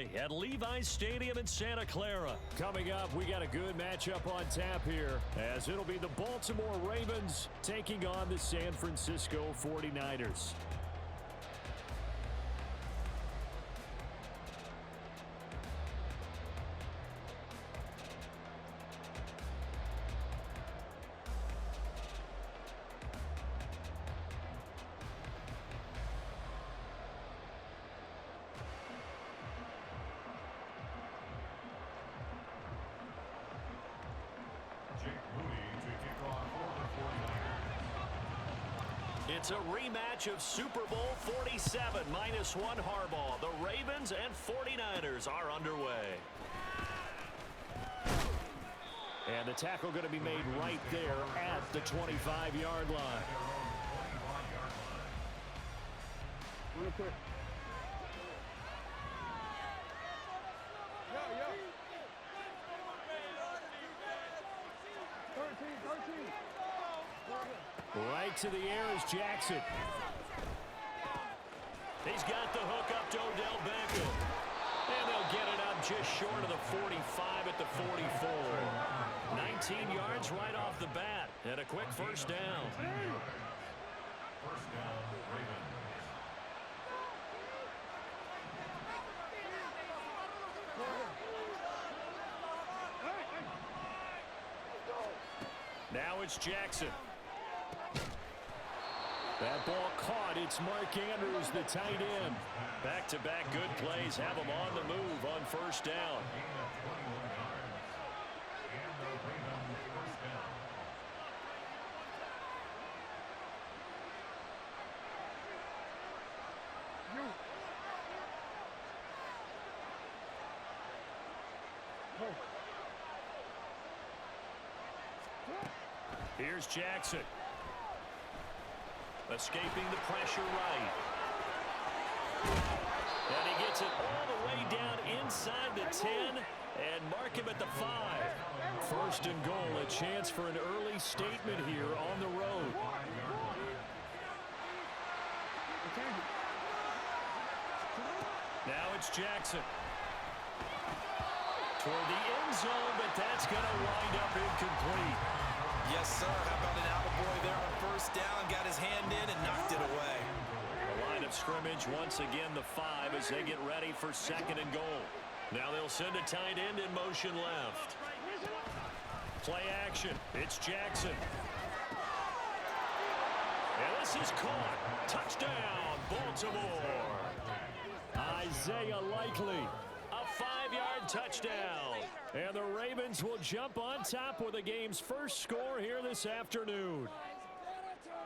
Friday at Levi's Stadium in Santa Clara. Coming up, we got a good matchup on tap here, as it'll be the Baltimore Ravens taking on the San Francisco 49ers. It's a rematch of Super Bowl 47, -1 Harbaugh. The Ravens and 49ers are underway. And the tackle going to be made right there at the 25-yard line. Right to the air is Jackson. He's got the hook up to Odell Beckham. And they'll get it up just short of the 45 at the 44. 19 yards right off the bat. And a quick first down. First down, Ravens. Now it's Jackson. That ball caught. It's Mark Andrews, the tight end. Back-to-back good plays have him on the move on first down. Here's Jackson. Escaping the pressure right. And he gets it all the way down inside the 10 and mark him at the 5. First and goal, a chance for an early statement here on the road. Now it's Jackson. Toward the end zone, but that's going to wind up incomplete. Yes, sir. How about an attaboy there on first down? Got his hand in and knocked it away. The line of scrimmage once again the 5 as they get ready for second and goal. Now they'll send a tight end in motion left. Play action. It's Jackson. And this is caught. Touchdown, Baltimore. Isaiah Likely. A 5-yard touchdown. And the Ravens will jump on top with the game's first score here this afternoon.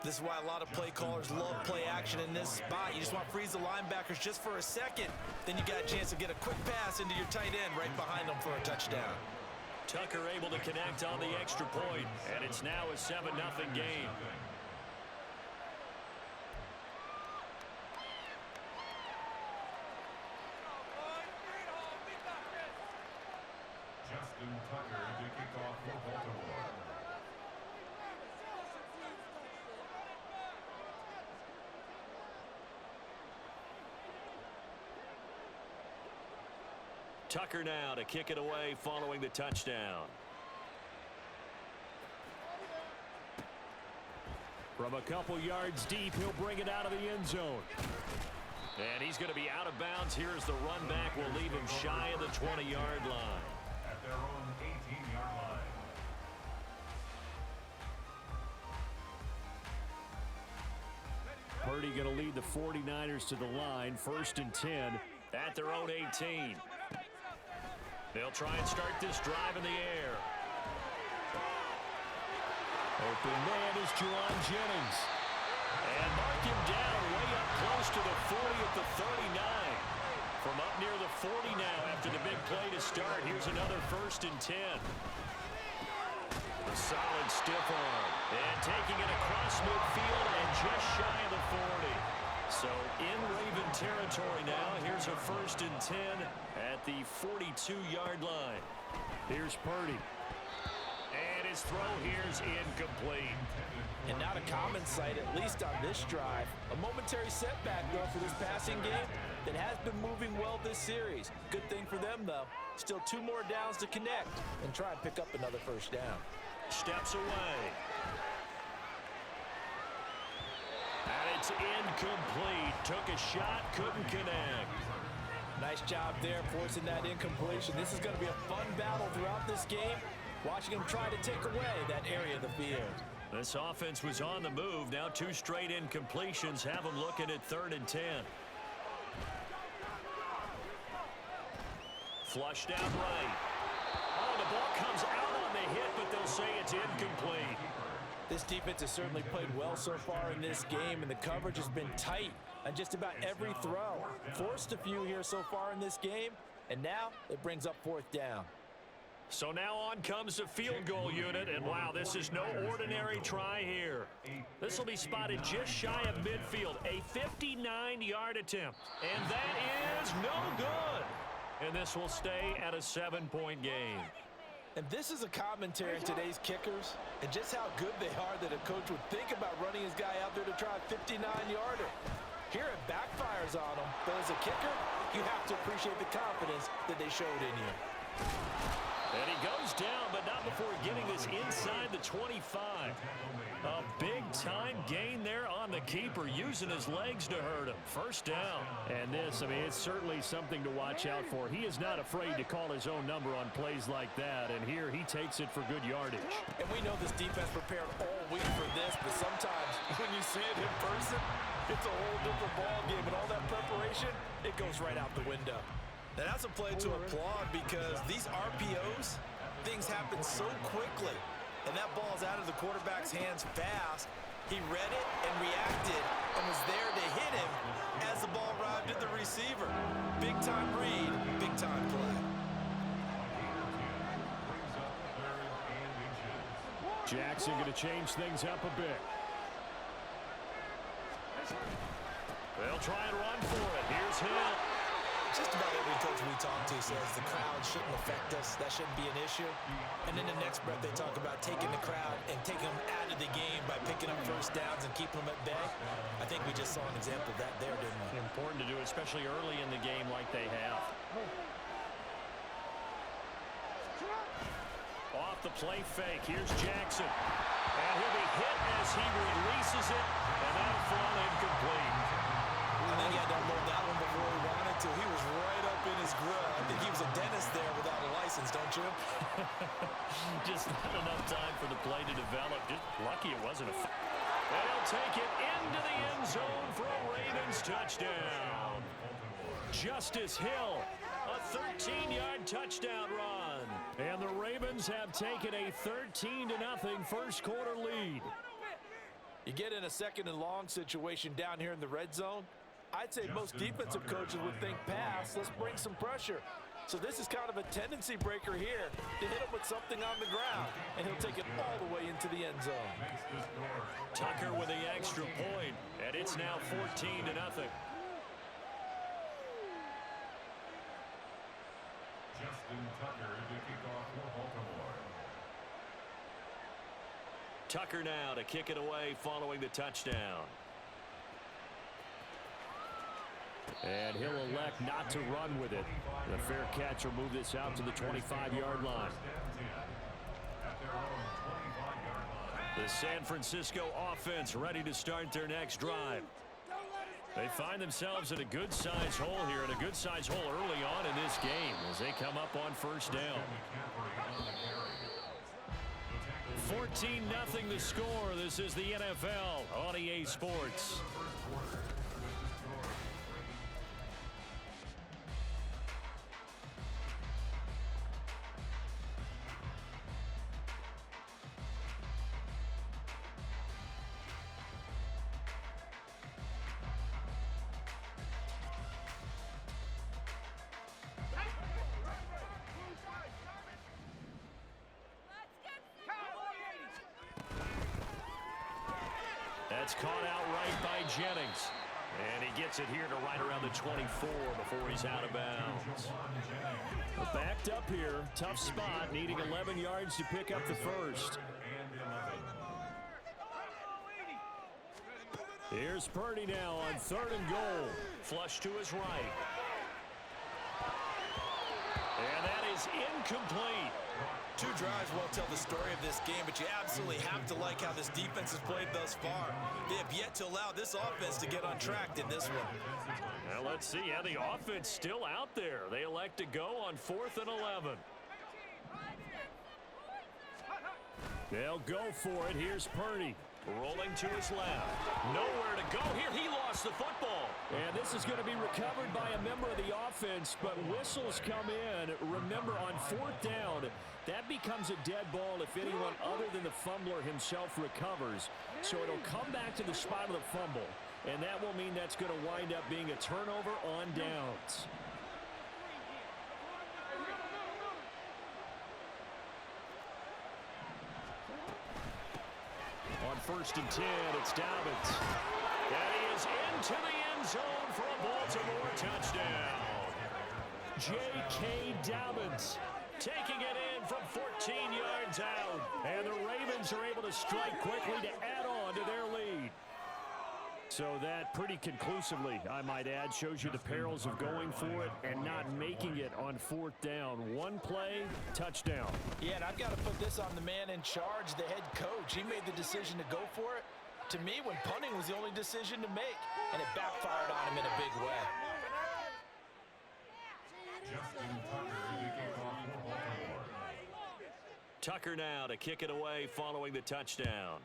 This is why a lot of play callers love play action in this spot. You just want to freeze the linebackers just for a second. Then you got a chance to get a quick pass into your tight end right behind them for a touchdown. Tucker able to connect on the extra point, and it's now a 7-0 game. Justin Tucker to kick off for Baltimore. Tucker now to kick it away following the touchdown. From a couple yards deep, he'll bring it out of the end zone. And he's going to be out of bounds here as the run back will leave him shy of the 20-yard line. At their own 18-yard line. Purdy going to lead the 49ers to the line, 1st and 10. At their own 18. They'll try and start this drive in the air. Open man is Juwan Jennings. And mark him down way up close to the 40 at the 39. From up near the 40 now after the big play to start. Here's another 1st and 10. A solid stiff arm. And taking it across midfield and just shy of the 40. So in Raven territory now. Here's a 1st and 10 at the 42-yard line. Here's Purdy. And his throw here's incomplete. And not a common sight, at least on this drive. A momentary setback, though, for this passing game. that has been moving well this series. Good thing for them, though. Still 2 more downs to connect and try and pick up another first down. Steps away. And it's incomplete. Took a shot, couldn't connect. Nice job there forcing that incompletion. This is going to be a fun battle throughout this game. Watching them try to take away that area of the field. This offense was on the move. Now 2 straight incompletions have them looking at 3rd and 10. Flushed out right. Oh, the ball comes out on the hit, but they'll say it's incomplete. This defense has certainly played well so far in this game, and the coverage has been tight on just about every throw. Forced a few here so far in this game, and now it brings up 4th down. So now on comes the field goal unit, and wow, this is no ordinary try here. This will be spotted just shy of midfield, a 59-yard attempt, and that is no good. And this will stay at a 7-point game. And this is a commentary on today's kickers and just how good they are that a coach would think about running his guy out there to try a 59-yarder. Here it backfires on him, but as a kicker, you have to appreciate the confidence that they showed in you. And he goes down, but not before getting this inside the 25. A big-time gain there on the keeper, using his legs to hurt him. First down. And this, I mean, it's certainly something to watch out for. He is not afraid to call his own number on plays like that, and here he takes it for good yardage. And we know this defense prepared all week for this, but sometimes when you see it in person, it's a whole different ball game, and all that preparation, it goes right out the window. Now that's a play to applaud because these RPOs, things happen so quickly. And that ball's out of the quarterback's hands fast. He read it and reacted and was there to hit him as the ball arrived at the receiver. Big-time read, big-time play. Jackson going to change things up a bit. They'll try and run for it. Here's Hill. Just about every coach we talk to says the crowd shouldn't affect us. That shouldn't be an issue. And in the next breath, they talk about taking the crowd and taking them out of the game by picking up first downs and keeping them at bay. I think we just saw an example of that there, didn't we? Important to do, especially early in the game like they have. Off the play fake. Here's Jackson. And he'll be hit as he releases it. And that'll fall incomplete. I think he had to unload that one before he wanted to. He was right up in his grill. I think he was a dentist there without a license, don't you? Just not enough time for the play to develop. Just lucky it wasn't a they'll take it into the end zone for a Ravens touchdown. Justice Hill, a 13-yard touchdown run. And the Ravens have taken a 13-0 first quarter lead. You get in a 2nd and long situation down here in the red zone. I'd say most defensive coaches would think pass. Let's bring some pressure. So this is kind of a tendency breaker here to hit him with something on the ground, and he'll take it all the way into the end zone. Tucker with the extra point, and it's now 14-0. Justin Tucker to kick off for Baltimore. Tucker now to kick it away following the touchdown. And he'll elect not to run with it. The fair catch will move this out to the 25-yard line. The San Francisco offense ready to start their next drive. They find themselves in a good-sized hole here, and a good-sized hole early on in this game as they come up on first down. 14-0 the score. This is the NFL on EA Sports. That's caught outright by Jennings. And he gets it here to right around the 24 before he's out of bounds. Well, backed up here. Tough spot, needing 11 yards to pick up the first. Here's Purdy now on 3rd and goal. Flush to his right. And that is incomplete. 2 drives won't tell the story of this game, but you absolutely have to like how this defense has played thus far. They have yet to allow this offense to get on track in this one. Now let's see how the offense still out there. They elect to go on 4th and 11. They'll go for it. Here's Purdy. Rolling to his left. Nowhere to go here. He lost the football. And this is going to be recovered by a member of the offense, but whistles come in. Remember, on 4th down, that becomes a dead ball if anyone other than the fumbler himself recovers. So it'll come back to the spot of the fumble, and that will mean that's going to wind up being a turnover on downs. On 1st and 10, it's Dobbins. And he is into the end zone for a Baltimore touchdown. J.K. Dobbins Taking it in from 14 yards out. And the Ravens are able to strike quickly to add on to their lead. So that pretty conclusively, I might add, shows you the perils of going for it and not making it on 4th down. One play, touchdown. Yeah, and I've got to put this on the man in charge, the head coach. He made the decision to go for it. To me, when punting was the only decision to make, and it backfired on him in a big way. Tucker now to kick it away following the touchdown.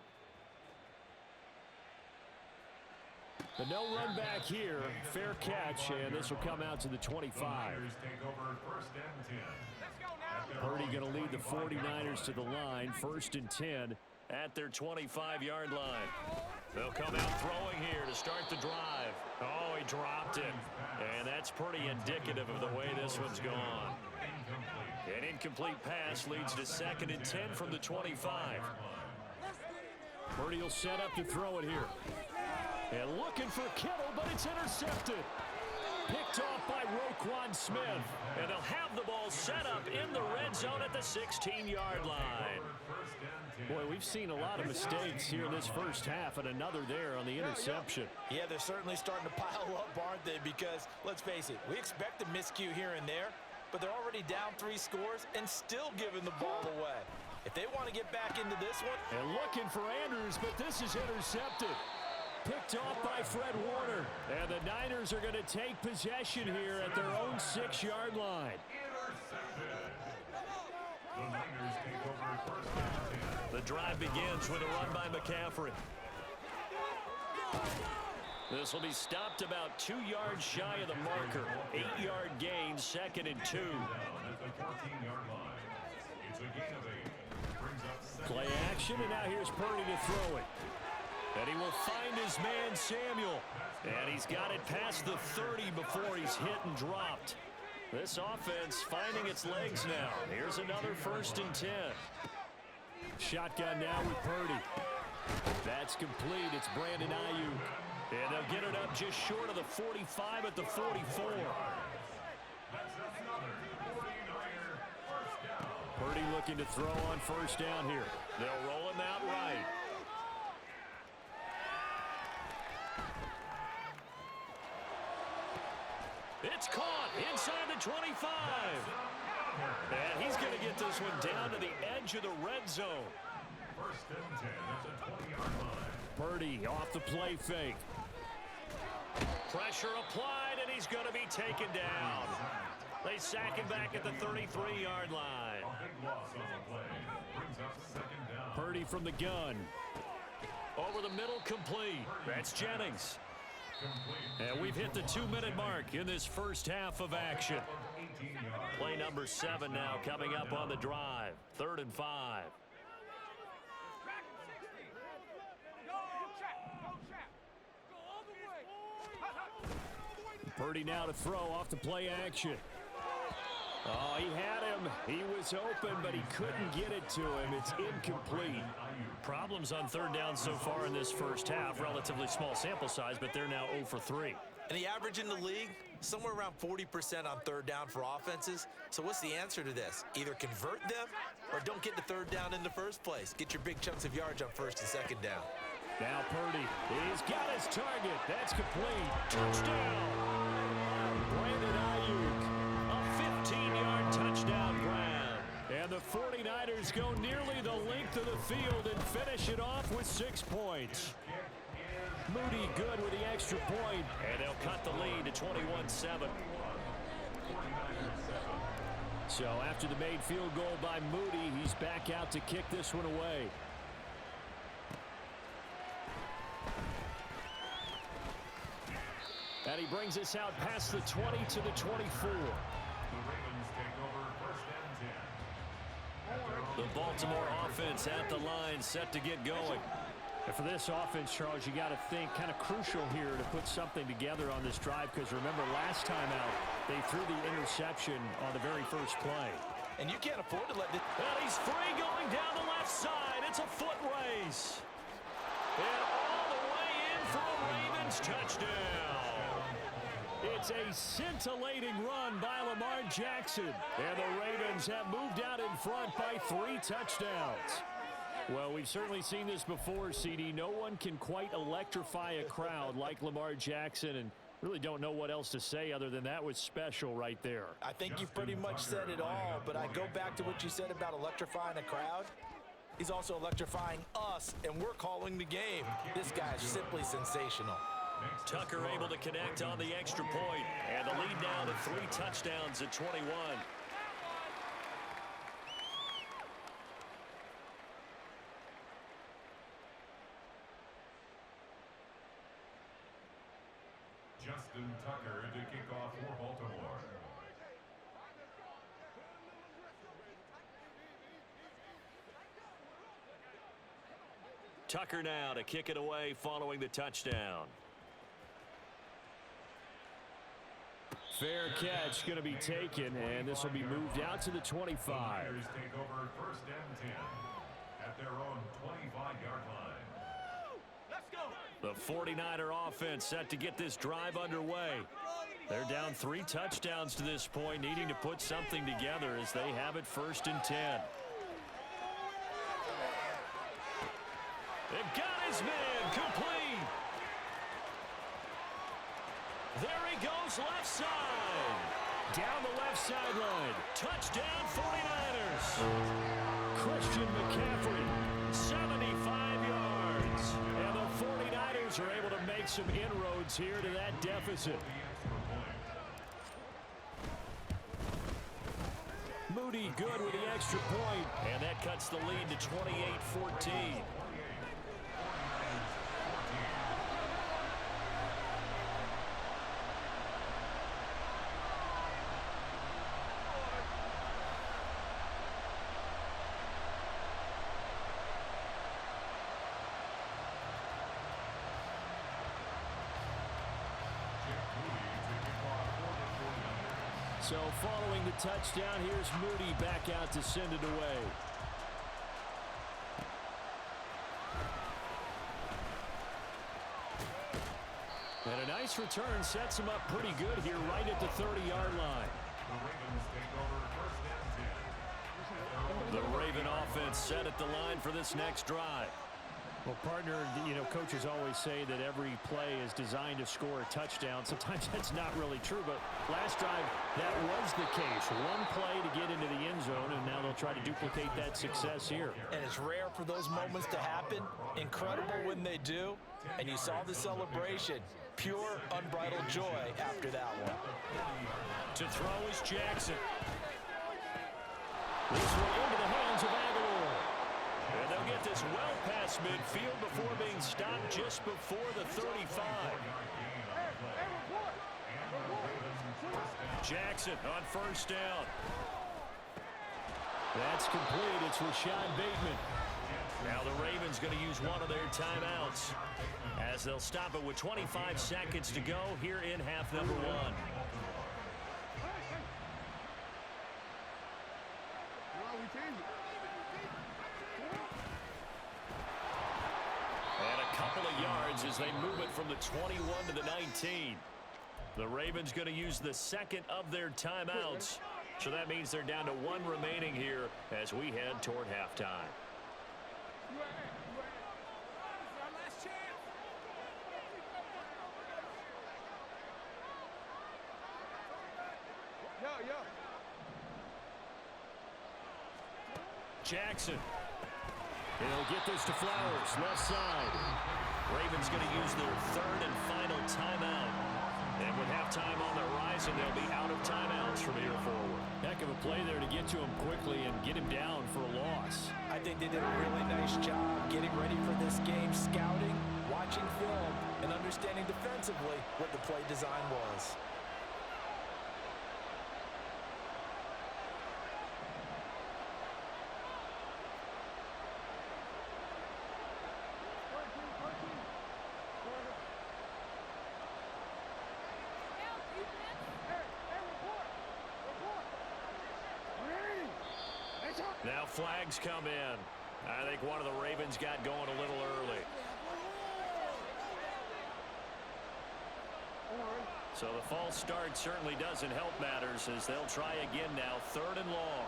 The no run back here, fair catch, and this will come out to the 25. Purdy going to lead the 49ers to the line, 1st and 10 at their 25-yard line. They'll come out throwing here to start the drive. Oh, he dropped it. And that's pretty indicative of the way this one's gone. An incomplete pass leads to 2nd and 10 from the 25. Purdy will set up to throw it here. And looking for Kittle, but it's intercepted. Picked off by Roquan Smith. And they'll have the ball set up in the red zone at the 16-yard line. Boy, we've seen a lot of mistakes here in this first half, and another there on the interception. Yeah, they're certainly starting to pile up, aren't they? Because, let's face it, we expect a miscue here and there, but they're already down 3 scores and still giving the ball away. If they want to get back into this one. And looking for Andrews, but this is intercepted. Picked off by Fred Warner. And the Niners are going to take possession here at their own 6-yard line. The drive begins with a run by McCaffrey. This will be stopped about 2 yards shy of the marker. 8-yard gain, 2nd and 2. Play action, and now here's Purdy to throw it. And he will find his man, Samuel. And he's got it past the 30 before he's hit and dropped. This offense finding its legs now. Here's another 1st and 10. Shotgun now with Purdy. That's complete. It's Brandon Ayuk. And they'll get it up just short of the 45 at the 44. Purdy looking to throw on 1st down here. They'll roll him out right. It's caught inside the 25. And he's going to get this one down to the edge of the red zone. 1st and 10 at the 20-yard line. Purdy off the play fake. Pressure applied, and he's going to be taken down. They sack him back at the 33-yard line. A big loss on the play. Brings up 2nd down. Purdy from the gun. Over the middle, complete. That's Jennings. And we've hit the 2-minute mark in this first half of action. Play number 7 now coming up on the drive. 3rd and 5. Purdy now to throw off the play action. Oh, he had him. He was open, but he couldn't get it to him. It's incomplete. Problems on 3rd down so far in this first half. Relatively small sample size, but they're now 0 for 3. And the average in the league, somewhere around 40% on 3rd down for offenses. So what's the answer to this? Either convert them or don't get to 3rd down in the first place. Get your big chunks of yards on 1st and 2nd down. Now Purdy, he's got his target. That's complete. Touchdown. Brandon Ayuk, a 15-yard touchdown grab. And the 49ers go nearly the length of the field and finish it off with 6 points. Moody good with the extra point, and they'll cut the lead to 21-7. So after the made field goal by Moody, he's back out to kick this one away. And he brings us out past the 20 to the 24. The Ravens take over first and 10. The Baltimore offense at the line, set to get going. And for this offense, Charles, you got to think kind of crucial here to put something together on this drive, because remember last time out they threw the interception on the very first play. And you can't afford to let this. And he's free going down the left side. It's a foot race. And all the way in for a Ravens touchdown. It's a scintillating run by Lamar Jackson. And the Ravens have moved out in front by 3 touchdowns. Well, we've certainly seen this before, CD. No one can quite electrify a crowd like Lamar Jackson, and really don't know what else to say other than that was special right there. I think you've pretty much said it all, but I go back to what you said about electrifying a crowd. He's also electrifying us, and we're calling the game. This guy's simply sensational. Tucker able to connect on the extra point, and the lead now to 3 touchdowns at 21. Justin Tucker to kick off for Baltimore. Tucker now to kick it away following the touchdown. Fair catch going to be taken, and this will be moved out to the 25. The Niners take over first and 10 at their own 25-yard line. The 49er offense set to get this drive underway. They're down 3 touchdowns to this point, needing to put something together as they have it first and 10. They've got his man complete. There he goes left side. Down the left sideline. Touchdown 49ers. Christian McCaffrey, 75 yards. and the 49ers are able to make some inroads here to that deficit. Moody good with the extra point. And that cuts the lead to 28-14. So following the touchdown, here's Moody back out to send it away. And a nice return sets him up pretty good here right at the 30-yard line. The Ravens take over first and 10. The Raven offense set at the line for this next drive. Well, partner, you know, coaches always say that every play is designed to score a touchdown. Sometimes that's not really true, but last drive, that was the case. One play to get into the end zone, and now they'll try to duplicate that success here. And it's rare for those moments to happen. Incredible when they do. And you saw the celebration. Pure, unbridled joy after that one. To throw is Jackson. This one into the hands of Aguilar. And they'll get this well past midfield before being stopped just before the 35. Jackson on first down. That's complete. It's Rashad Bateman. Now the Ravens going to use one of their timeouts as they'll stop it with 25 seconds to go here in half number 1. And a couple of yards as they move it from the 21 to the 19. The Ravens going to use the second of their timeouts. So that means they're down to 1 remaining here as we head toward halftime. Jackson. He'll get this to Flowers, left side. Ravens going to use their third and final timeout. And with halftime on the horizon, they'll be out of timeouts from here forward. Heck of a play there to get to him quickly and get him down for a loss. I think they did a really nice job getting ready for this game, scouting, watching film, and understanding defensively what the play design was. Now flags come in. I think one of the Ravens got going a little early. So the false start certainly doesn't help matters as they'll try again now. Third and long.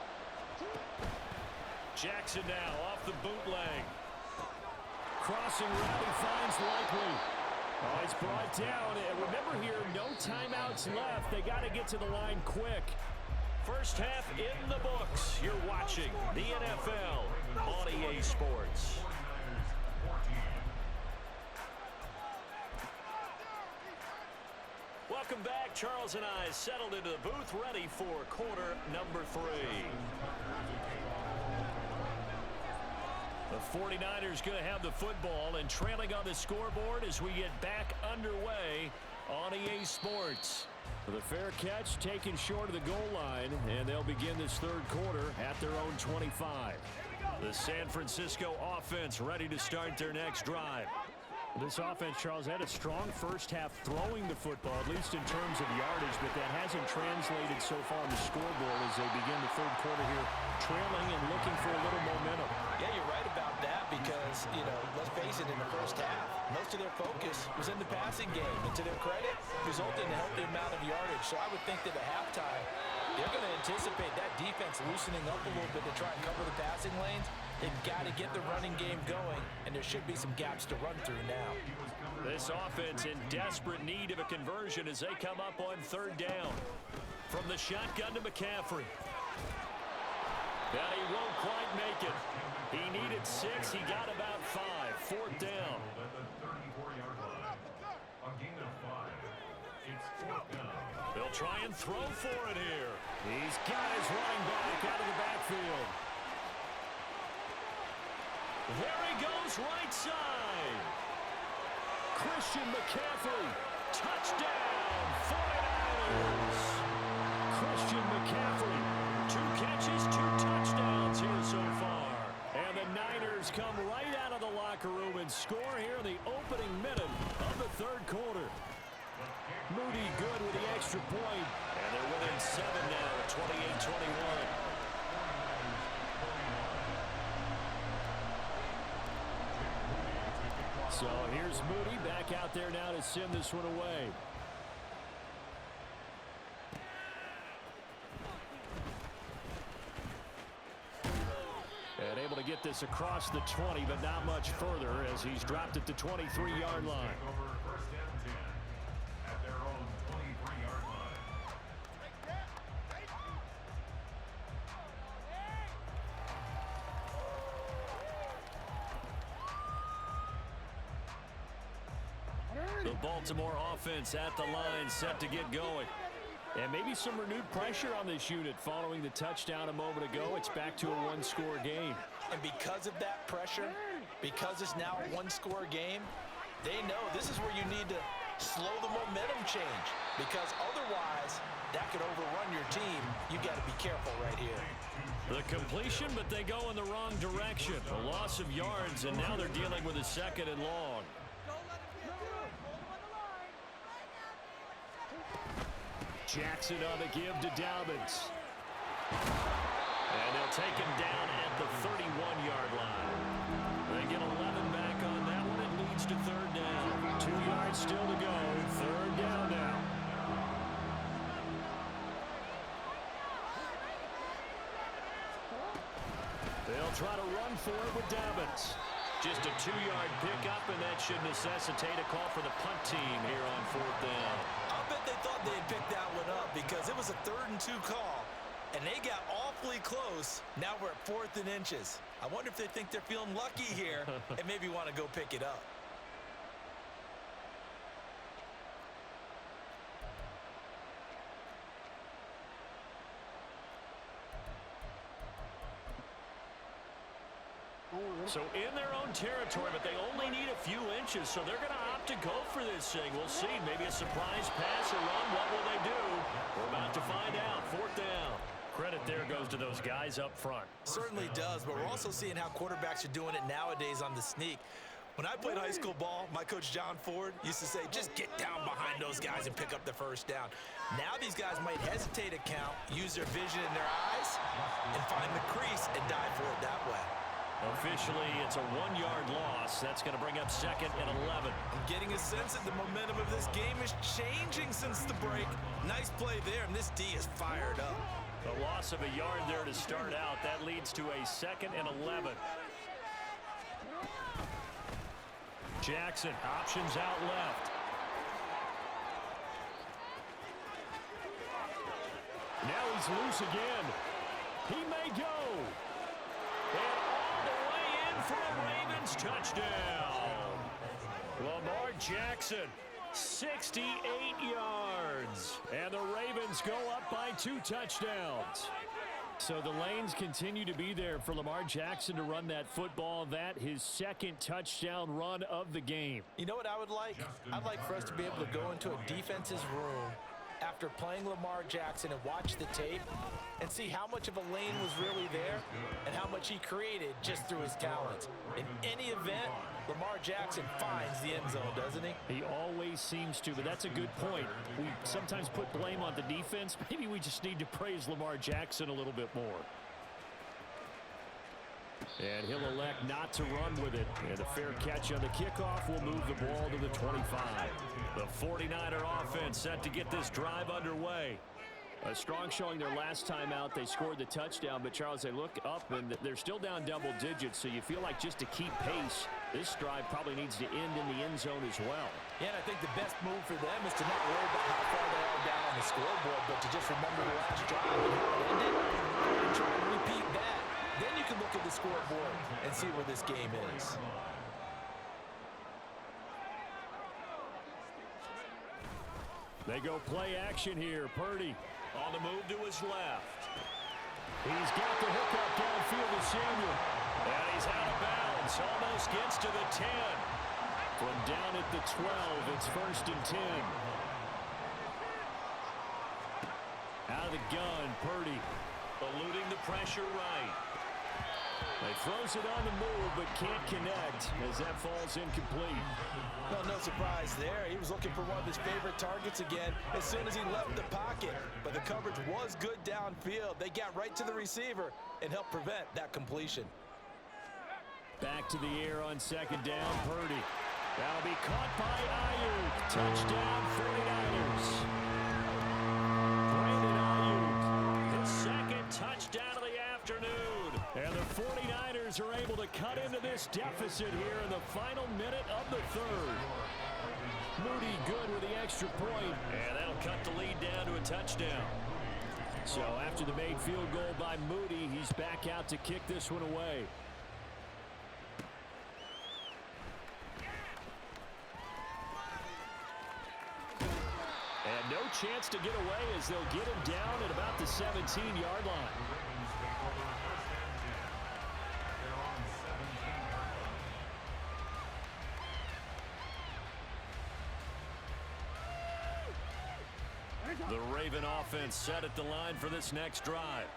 Jackson now off the bootleg. Crossing route, he finds Likely. Oh, he's brought down. And remember here, no timeouts left. They got to get to the line quick. First half in the books. You're watching the NFL on EA Sports. Welcome back. Charles and I settled into the booth, ready for quarter number 3. The 49ers going to have the football and trailing on the scoreboard as we get back underway on EA Sports. The fair catch taken short of the goal line, and they'll begin this third quarter at their own 25. The San Francisco offense ready to start their next drive. This offense, Charles, had a strong first half throwing the football, at least in terms of yardage, but that hasn't translated so far on the scoreboard as they begin the third quarter here, trailing and looking for a little momentum. Yeah, you're right about that because, let's face it, in the first half, most of their focus was in the passing game. And to their credit, resulted in a healthy amount of yardage. So I would think that at halftime, they're going to anticipate that defense loosening up a little bit to try and cover the passing lanes. They've got to get the running game going, and there should be some gaps to run through now. This offense in desperate need of a conversion as they come up on third down. From the shotgun to McCaffrey. But he won't quite make it. He needed 6. He got about 5. Fourth down. They'll try and throw for it here. He's got his running back out of the backfield. There he goes, right side. Christian McCaffrey, touchdown, 49ers. Christian McCaffrey, 2 catches, 2 touchdowns here so far. And the Niners come right out of the locker room and score here in the opening minute of the third quarter. Moody good with the extra point. And they're within 7 now, 28-21. So here's Moody back out there now to send this one away. And able to get this across the 20, but not much further as he's dropped at the 23-yard line. The Baltimore offense at the line, set to get going. And maybe some renewed pressure on this unit following the touchdown a moment ago. It's back to a one-score game. And because of that pressure, because it's now a one-score game, they know this is where you need to slow the momentum change. Because otherwise, that could overrun your team. You got to be careful right here. The completion, but they go in the wrong direction. A loss of yards, and now they're dealing with a second and long. Jackson on the give to Dobbins. And they'll take him down at the 31-yard line. They get 11 back on that one. It leads to third down. 2 yards still to go. Third down now. They'll try to run for it with Dobbins. Just a 2-yard pickup, and that should necessitate a call for the punt team here on fourth down. I bet they thought they had picked that one up because it was a 3rd and 2 call. And they got awfully close. Now we're at 4th and inches. I wonder if they think they're feeling lucky here and maybe want to go pick it up. So in their own territory, but they only need a few inches, so they're going to opt to go for this thing. We'll see. Maybe a surprise pass or run. What will they do? We're about to find out. 4th down. Credit there goes to those guys up front. Certainly does, but we're also seeing how quarterbacks are doing it nowadays on the sneak. When I played high school ball, my coach John Ford used to say, just get down behind those guys and pick up the first down. Now these guys might hesitate to count, use their vision in their eyes, and find the crease and dive for it that way. Officially, it's a 1-yard loss. That's going to bring up 2nd and 11. I'm getting a sense that the momentum of this game is changing since the break. Nice play there, and this D is fired up. A loss of a yard there to start out. That leads to a 2nd and 11. Jackson, options out left. Now he's loose again. He may go. And all the way in for a Ravens touchdown. Lamar Jackson, 68 yards. And the Ravens go up by 2 touchdowns. So the lanes continue to be there for Lamar Jackson to run that football. That his 2nd touchdown run of the game. You know what I would like? I'd like for us to be able to go into a defense's room after playing Lamar Jackson and watch the tape and see how much of a lane was really there and how much he created just through his talents. In any event, Lamar Jackson finds the end zone, doesn't he? He always seems to, but that's a good point. We sometimes put blame on the defense. Maybe we just need to praise Lamar Jackson a little bit more. And he'll elect not to run with it. And a fair catch on the kickoff will move the ball to the 25. The 49er offense set to get this drive underway. A strong showing their last time out. They scored the touchdown, but Charles, they look up and they're still down double digits, so you feel like just to keep pace, this drive probably needs to end in the end zone as well. Yeah, and I think the best move for them is to not worry about how far they are down on the scoreboard, but to just remember the last drive and how it ended and try and repeat that. Then you can look at the scoreboard and see where this game is. They go play action here. Purdy on the move to his left. He's got the hook up downfield to Samuel. And he's out of bounds. Almost gets to the 10. From down at the 12, it's 1st and 10. Out of the gun, Purdy eluding the pressure right. He throws it on the move, but can't connect as that falls incomplete. Well, no surprise there. He was looking for one of his favorite targets again as soon as he left the pocket. But the coverage was good downfield. They got right to the receiver and helped prevent that completion. Back to the air on 2nd down, Purdy. That'll be caught by Ayuk. Touchdown, 49ers. Brandon Ayuk, his 2nd touchdown of the afternoon. And the 49ers are able to cut into this deficit here in the final minute of the 3rd. Moody good with the extra point. And that'll cut the lead down to a touchdown. So after the made field goal by Moody, he's back out to kick this one away. And no chance to get away as they'll get him down at about the 17-yard line. The Raven offense set at the line for this next drive.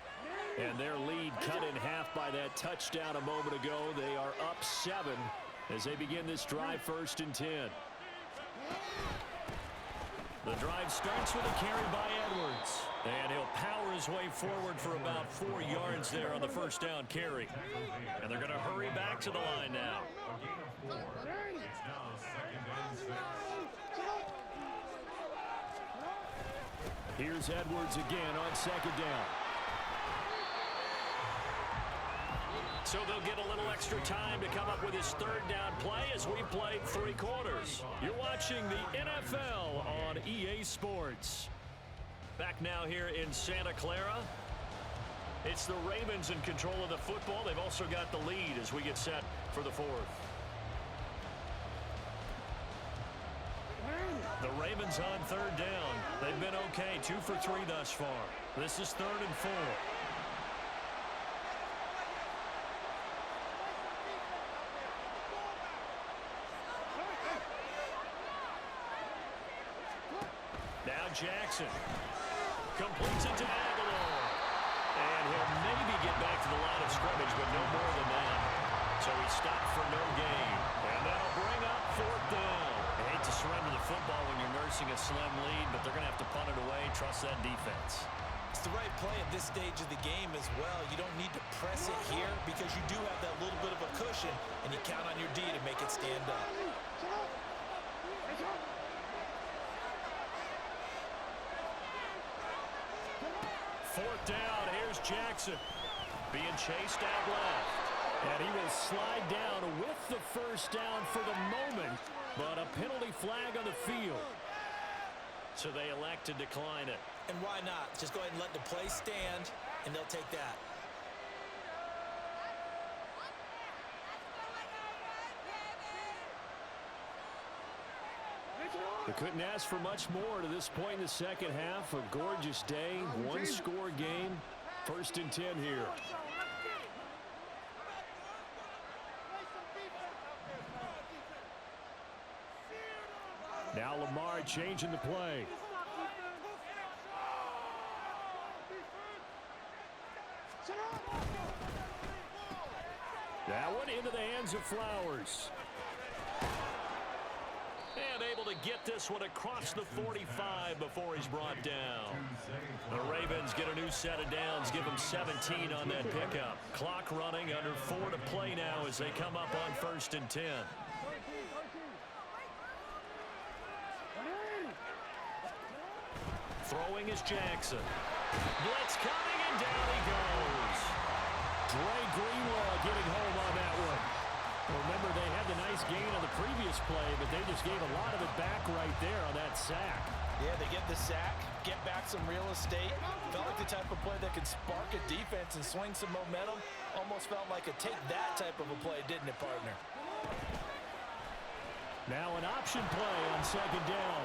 And their lead cut in half by that touchdown a moment ago. They are up 7 as they begin this drive 1st and 10. The drive starts with a carry by Edwards. And he'll power his way forward for about 4 yards there on the 1st down carry. And they're going to hurry back to the line now. A gain of 4. It's now 2nd and 6. Here's Edwards again on 2nd down. So they'll get a little extra time to come up with his 3rd down play as we played 3 quarters. You're watching the NFL on EA Sports. Back now here in Santa Clara. It's the Ravens in control of the football. They've also got the lead as we get set for the fourth. The Ravens on third down. They've been okay, 2 for 3 thus far. This is 3rd and 4. Now Jackson completes it to Aguilar. And he'll maybe get back to the line of scrimmage, but no more than that. So he stopped for no gain. And that'll bring up 4th down. I hate to surrender the football when you're nursing a slim lead, but they're going to have to punt it away. Trust that defense. It's the right play at this stage of the game as well. You don't need to press it here because you do have that little bit of a cushion, and you count on your D to make it stand up. Fourth down, here's Jackson. Being chased out left. And he will slide down with the first down for the moment. But a penalty flag on the field. So they elect to decline it. And why not? Just go ahead and let the play stand, and they'll take that. They couldn't ask for much more to this point in the second half. A gorgeous day, one-score game. 1st and 10 here. Now Lamar changing the play. That one into the hands of Flowers. And able to get this one across the 45 before he's brought down. The Ravens get a new set of downs, give them 17 on that pickup. Clock running, under 4 to play now as they come up on 1st and 10. Throwing is Jackson. Blitz coming, and down he goes. Dre Greenlaw getting home on that one. Remember, they had the nice gain on the previous play, but they just gave a lot of it back right there on that sack. Yeah, they get the sack, get back some real estate. Felt like the type of play that could spark a defense and swing some momentum. Almost felt like a take that type of a play, didn't it, partner? Now an option play on 2nd down.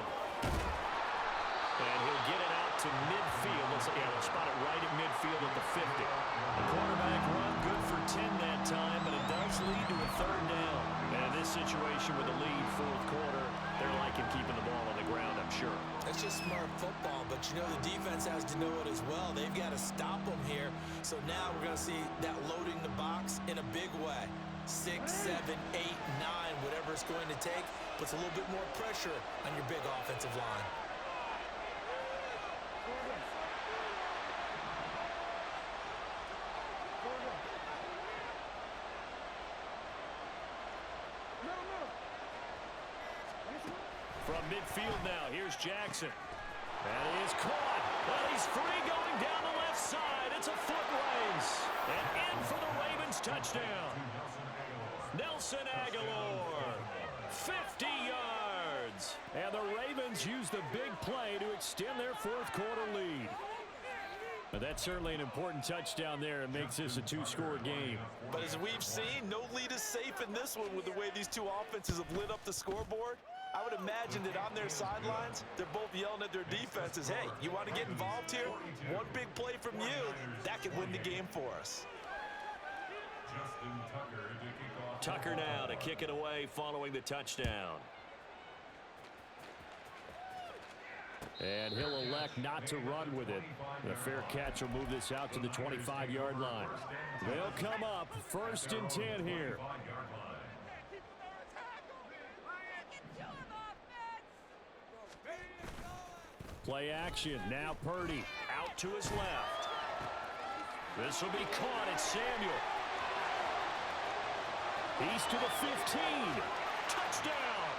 And he'll get it out to midfield. We'll spot it right at midfield at the 50. The quarterback run good for 10 that time, but it does lead to a 3rd down. And in this situation with the lead 4th quarter, they're liking keeping the ball on the ground, I'm sure. It's just smart football, but you know the defense has to know it as well. They've got to stop them here. So now we're going to see that loading the box in a big way. 6, 7, 8, 9, whatever it's going to take, puts a little bit more pressure on your big offensive line. From midfield now, here's Jackson. And he is caught. Well, he's free going down the left side. It's a foot race. And in for the Ravens touchdown. Nelson Aguilar, 50 yards. And the Ravens use the big play to extend their 4th quarter lead. But that's certainly an important touchdown there. It makes this a 2-score game. But as we've seen, no lead is safe in this one with the way these two offenses have lit up the scoreboard. I would imagine that on their sidelines, they're both yelling at their defenses, hey, you want to get involved here? One big play from you, that could win the game for us. Tucker now to kick it away following the touchdown. And he'll elect not to run with it. The fair catch will move this out to the 25-yard line. They'll come up 1st and 10 here. Play action. Now Purdy out to his left. This will be caught at Samuel. He's to the 15. Touchdown.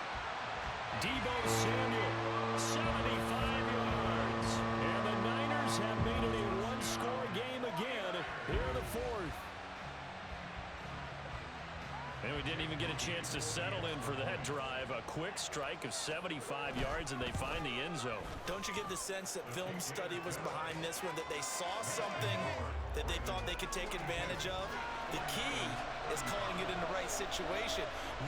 Deebo Samuel, 75 yards. And the Niners have made it a one-score game again here in the 4th. And we he didn't even get a chance to settle in for that drive. A quick strike of 75 yards, and they find the end zone. Don't you get the sense that film study was behind this one, that they saw something that they thought they could take advantage of? The key is calling it in the right situation,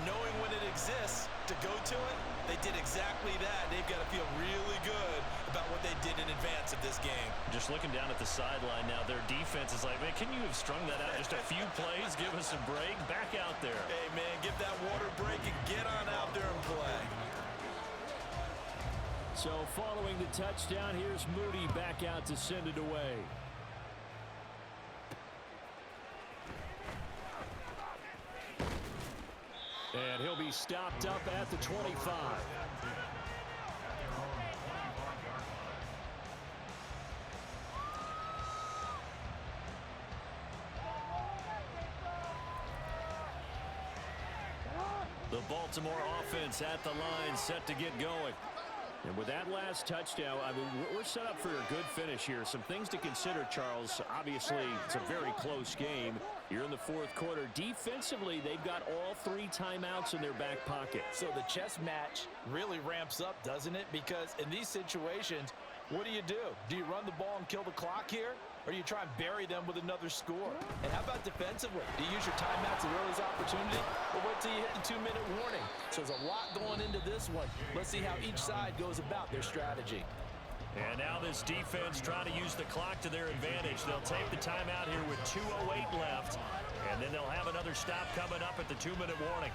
knowing when it exists to go to it. They did exactly that. They've got to feel really good about what they did in advance of this game. Just looking down at the sideline now, their defense is like, man, can you have strung that out just a few plays? Give us a break. Back out there. Hey, man, give that water break and get on out there and play. So following the touchdown, here's Moody back out to send it away. And he'll be stopped up at the 25. The Baltimore offense at the line, set to get going. And with that last touchdown, I mean, we're set up for a good finish here. Some things to consider, Charles. Obviously, it's a very close game. You're in the fourth quarter. Defensively, they've got all 3 timeouts in their back pocket. So the chess match really ramps up, doesn't it? Because in these situations, what do? Do you run the ball and kill the clock here? Or do you try and bury them with another score? And how about defensively? Do you use your timeouts at the earliest opportunity? Or wait till you hit the 2-minute warning? So there's a lot going into this one. Let's see how each side goes about their strategy. And now this defense trying to use the clock to their advantage. They'll take the timeout here with 2:08 left. And then they'll have another stop coming up at the 2-minute warning.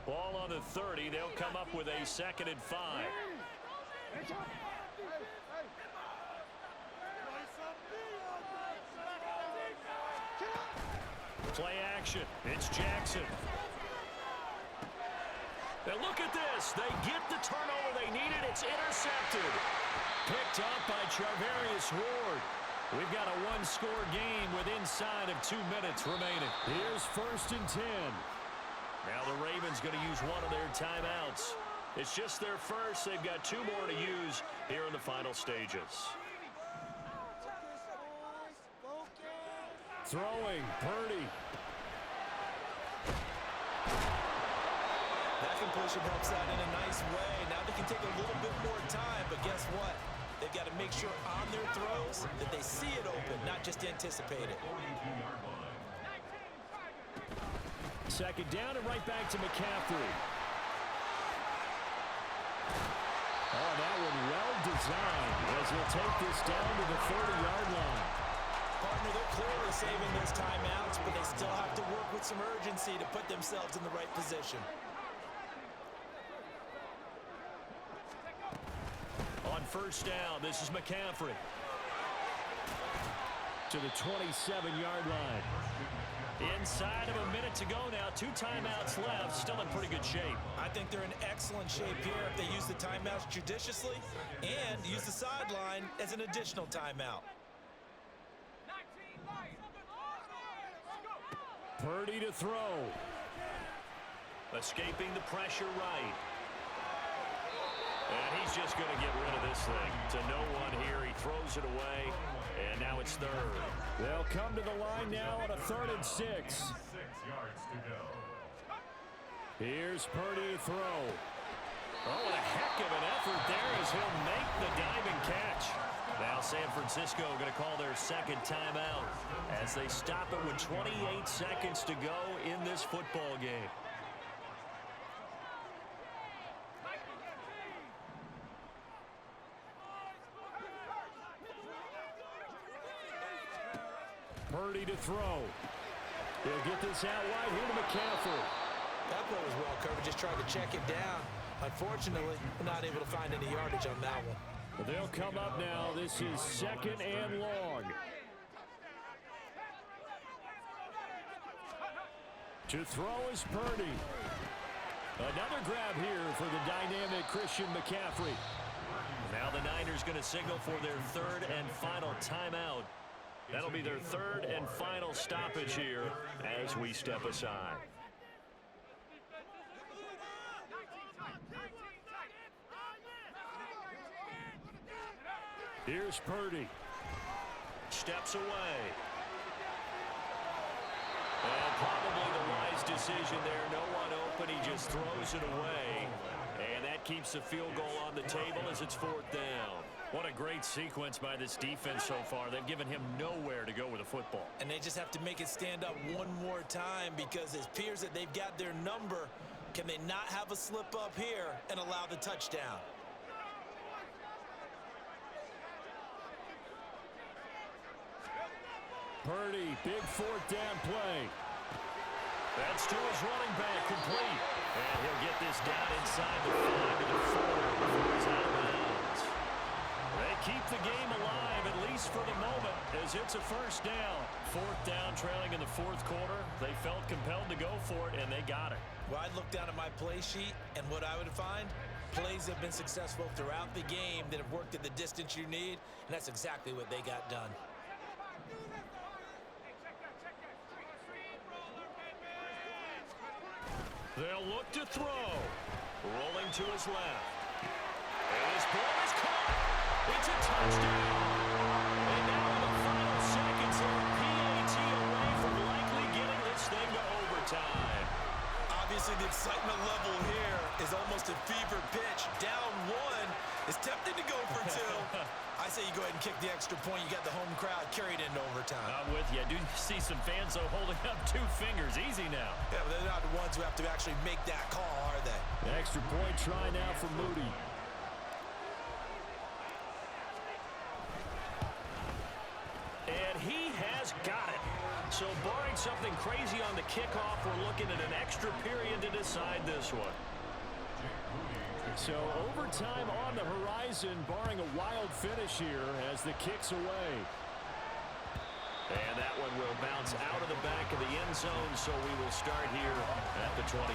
Ball on the 30. They'll come up with a 2nd and 5. Play action. It's Jackson. And look at this. They get the turnover they needed. It's intercepted. Picked up by Charvarius Ward. We've got a 1-score game with inside of 2 minutes remaining. Here's 1st and 10. Now the Ravens going to use one of their timeouts. It's just their first. They've got 2 more to use here in the final stages. Throwing, Purdy. That completion helps out in a nice way. Now they can take a little bit more time, but guess what? They've got to make sure on their throws that they see it open, not just anticipate it. 2nd down and right back to McCaffrey. Oh, that one well designed as he'll take this down to the 30-yard line. Partner, they're clearly saving those timeouts, but they still have to work with some urgency to put themselves in the right position. On 1st down, this is McCaffrey. To the 27-yard line. Inside of a minute to go now. 2 timeouts left. Still in pretty good shape. I think they're in excellent shape here if they use the timeouts judiciously and use the sideline as an additional timeout. Purdy to throw. Escaping the pressure right. And he's just going to get rid of this thing. To no one here. He throws it away. And now it's 3rd. They'll come to the line now on a 3rd and 6. 6 yards to go. Here's Purdy to throw. Oh, what a heck of an effort there as he'll make the diving catch. Now San Francisco going to call their 2nd timeout as they stop it with 28 seconds to go in this football game. Purdy to throw. He'll get this out wide here to McCaffrey. That play was well covered, just tried to check it down. Unfortunately, not able to find any yardage on that one. But they'll come up now. This is 2nd and long. To throw is Purdy. Another grab here for the dynamic Christian McCaffrey. Now the Niners going to signal for their third and final timeout. That'll be their third and final stoppage here as we step aside. Here's Purdy. Steps away. And probably the wise decision there. No one open. He just throws it away. And that keeps the field goal on the table as it's 4th down. What a great sequence by this defense so far. They've given him nowhere to go with the football. And they just have to make it stand up one more time because it appears that they've got their number. Can they not have a slip up here and allow the touchdown? Purdy, big 4th down play. That's to his running back, complete. And he'll get this down inside the 5 to the 4 before he's out of bounds. They keep the game alive, at least for the moment, as it's a 1st down. 4th down, trailing in the 4th quarter. They felt compelled to go for it, and they got it. Well, I'd look down at my play sheet, and what I would find, plays have been successful throughout the game that have worked at the distance you need, and that's exactly what they got done. They'll look to throw. Rolling to his left. And his ball is caught. It's a touchdown. And now in the final seconds, a PAT away from likely getting this thing to overtime. Obviously, the excitement level here is almost a fever pitch. Down 1 is tempted to go for 2. I say you go ahead and kick the extra point. You got the home crowd carried into overtime. I'm with you. I do see some fans, though, holding up 2 fingers. Easy now. Yeah, but they're not the ones who have to actually make that call, are they? The extra point try now for Moody. And he has got it. So barring something crazy on the kickoff, we're looking at an extra period to decide this one. So overtime on the horizon, barring a wild finish here as the kick's away. And that one will bounce out of the back of the end zone, so we will start here at the 25.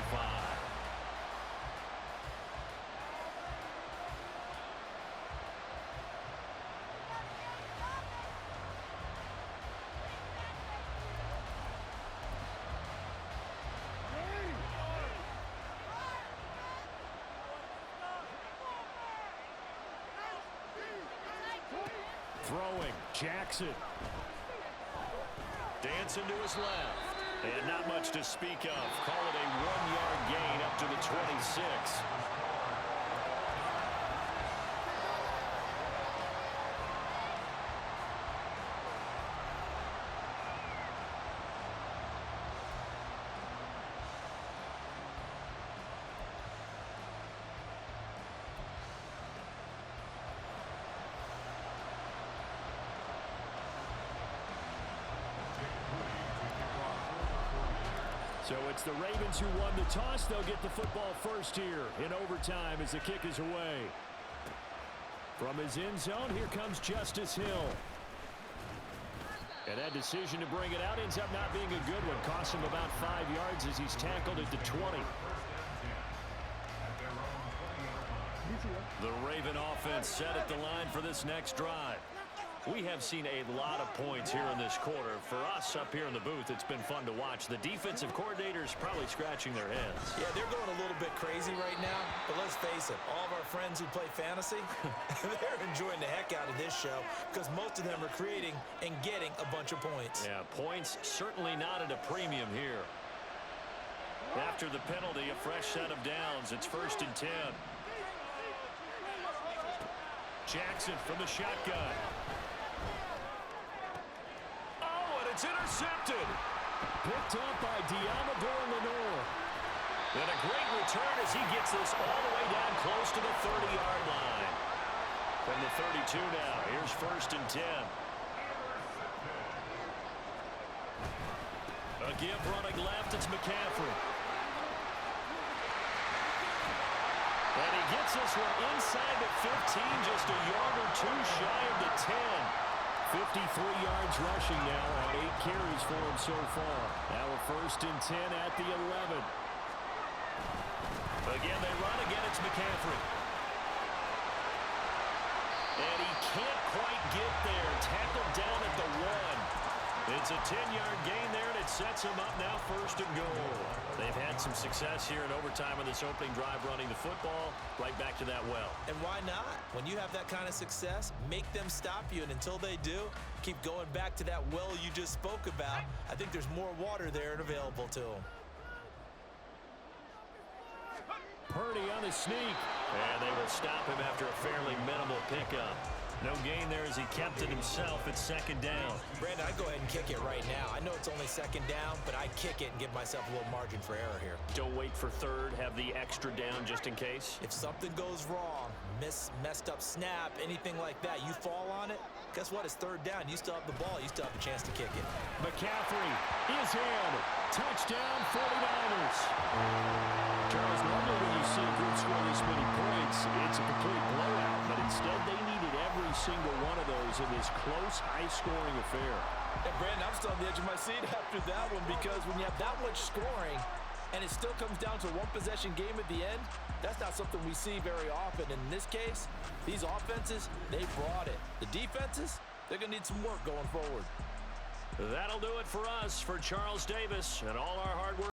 Throwing, Jackson. Dancing to his left. And not much to speak of. Call it a 1-yard gain up to the 26. So it's the Ravens who won the toss. They'll get the football first here in overtime as the kick is away. From his end zone, here comes Justice Hill. And that decision to bring it out ends up not being a good one. Costs him about 5 yards as he's tackled at the 20. The Raven offense set at the line for this next drive. We have seen a lot of points here in this quarter. For us up here in the booth, it's been fun to watch. The defensive coordinators probably scratching their heads. Yeah, they're going a little bit crazy right now. But let's face it, all of our friends who play fantasy, they're enjoying the heck out of this show because most of them are creating and getting a bunch of points. Yeah, points certainly not at a premium here. After the penalty, a fresh set of downs. It's 1st and 10. Jackson from the shotgun. It's intercepted. Picked up by Diamador Lenore. And a great return as he gets this all the way down close to the 30-yard line. From the 32 now, here's 1st and 10. A give running left, it's McCaffrey. And he gets this one inside the 15, just a yard or 2 shy of the 10. 53 yards rushing now on 8 carries for him so far. Now a 1st and 10 at the 11. Again, they run. Again, it's McCaffrey. can't quite get there. Tackled down at the 1. It's a 10-yard gain there, and it sets them up now 1st and goal. They've had some success here in overtime on this opening drive running the football right back to that well. And why not? When you have that kind of success, make them stop you, and until they do, keep going back to that well you just spoke about. I think there's more water there and available to them. Purdy on the sneak. And they will stop him after a fairly minimal pickup. No gain there as he kept it himself at 2nd down. Brandon, I'd go ahead and kick it right now. I know it's only 2nd down, but I'd kick it and give myself a little margin for error here. Don't wait for 3rd. Have the extra down just in case. If something goes wrong, messed up snap, anything like that, you fall on it, guess what? It's 3rd down. You still have the ball. You still have the chance to kick it. McCaffrey is in. Touchdown, 49ers. Charles, normally when you see a group score this many points, it's a complete blowout, but instead they needed every single one of those in this close, high-scoring affair. And Brandon, I'm still on the edge of my seat after that one, because when you have that much scoring and it still comes down to a one-possession game at the end, that's not something we see very often. In this case, these offenses, they brought it. The defenses, they're going to need some work going forward. That'll do it for us. For Charles Davis and all our hard work.